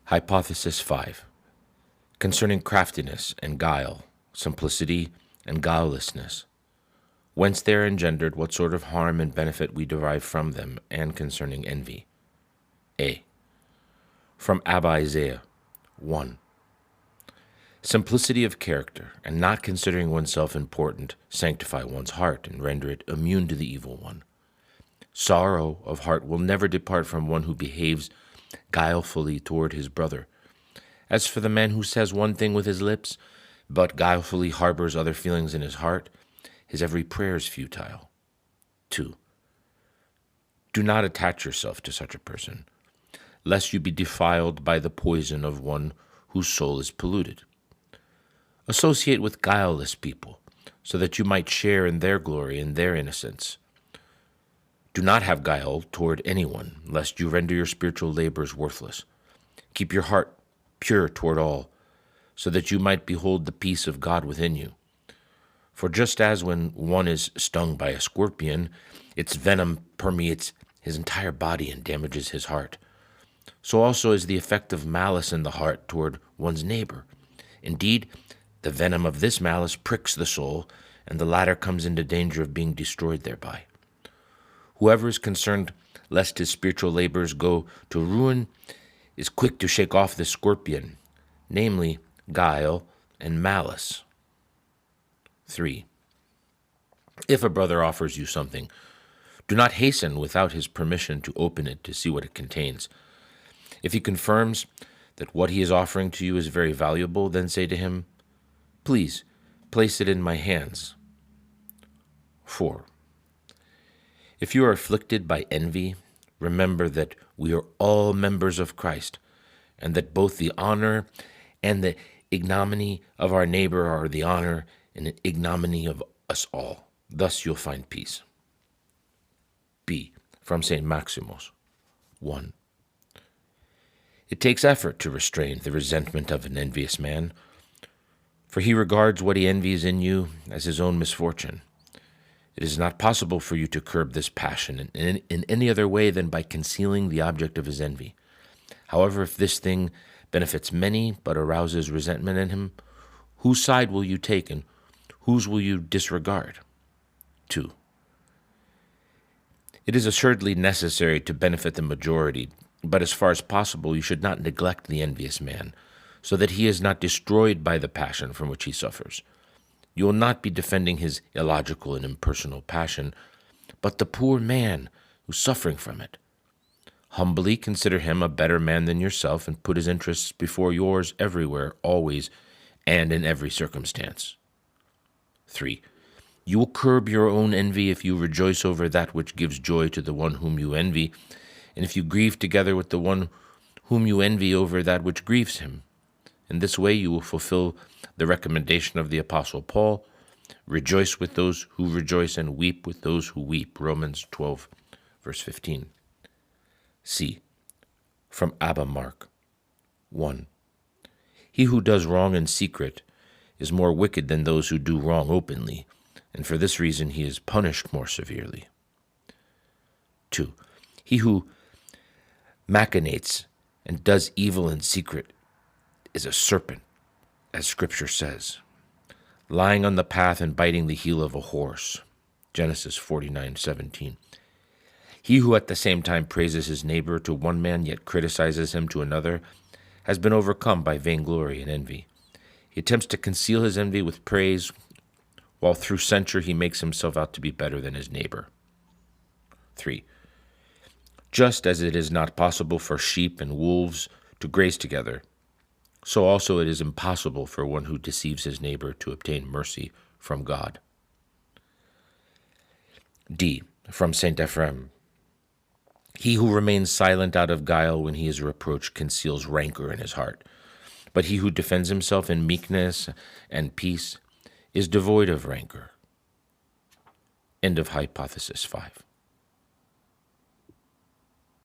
Hypothesis 5. Concerning craftiness and guile, simplicity and guilelessness, whence they are engendered, what sort of harm and benefit we derive from them, and concerning envy. A. From Abba Isaiah 1. Simplicity of character, and not considering oneself important, sanctify one's heart and render it immune to the evil one. Sorrow of heart will never depart from one who behaves guilefully toward his brother. As for the man who says one thing with his lips, but guilefully harbors other feelings in his heart, his every prayer is futile. 2. Do not attach yourself to such a person, lest you be defiled by the poison of one whose soul is polluted. Associate with guileless people, so that you might share in their glory and their innocence. Do not have guile toward anyone, lest you render your spiritual labors worthless. Keep your heart pure toward all, so that you might behold the peace of God within you. For just as when one is stung by a scorpion, its venom permeates his entire body and damages his heart, so also is the effect of malice in the heart toward one's neighbor. Indeed, the venom of this malice pricks the soul, and the latter comes into danger of being destroyed thereby. Whoever is concerned lest his spiritual labors go to ruin is quick to shake off the scorpion, namely guile and malice. 3. If a brother offers you something, do not hasten without his permission to open it to see what it contains. If he confirms that what he is offering to you is very valuable, then say to him, "Please, place it in my hands." 4. If you are afflicted by envy, remember that we are all members of Christ, and that both the honor and the ignominy of our neighbor are the honor and the ignominy of us all. Thus you'll find peace. B. From St. Maximos 1. It takes effort to restrain the resentment of an envious man, for he regards what he envies in you as his own misfortune. It is not possible for you to curb this passion in any other way than by concealing the object of his envy. However, if this thing benefits many but arouses resentment in him, whose side will you take and whose will you disregard? 2. It is assuredly necessary to benefit the majority, but as far as possible you should not neglect the envious man, so that he is not destroyed by the passion from which he suffers. You will not be defending his illogical and impersonal passion, but the poor man who's suffering from it. Humbly consider him a better man than yourself and put his interests before yours everywhere, always, and in every circumstance. 3. You will curb your own envy if you rejoice over that which gives joy to the one whom you envy, and if you grieve together with the one whom you envy over that which grieves him. In this way you will fulfill the recommendation of the Apostle Paul, rejoice with those who rejoice and weep with those who weep, Romans 12, verse 15. C. From Abba Mark 1. He who does wrong in secret is more wicked than those who do wrong openly, and for this reason he is punished more severely. 2. He who machinates and does evil in secret is a serpent, as Scripture says, lying on the path and biting the heel of a horse, Genesis 49:17. He who at the same time praises his neighbor to one man yet criticizes him to another has been overcome by vainglory and envy. He attempts to conceal his envy with praise, while through censure he makes himself out to be better than his neighbor. 3. Just as it is not possible for sheep and wolves to graze together, so also it is impossible for one who deceives his neighbor to obtain mercy from God. D. From St. Ephraim. He who remains silent out of guile when he is reproached conceals rancor in his heart, but he who defends himself in meekness and peace is devoid of rancor. End of Hypothesis 5.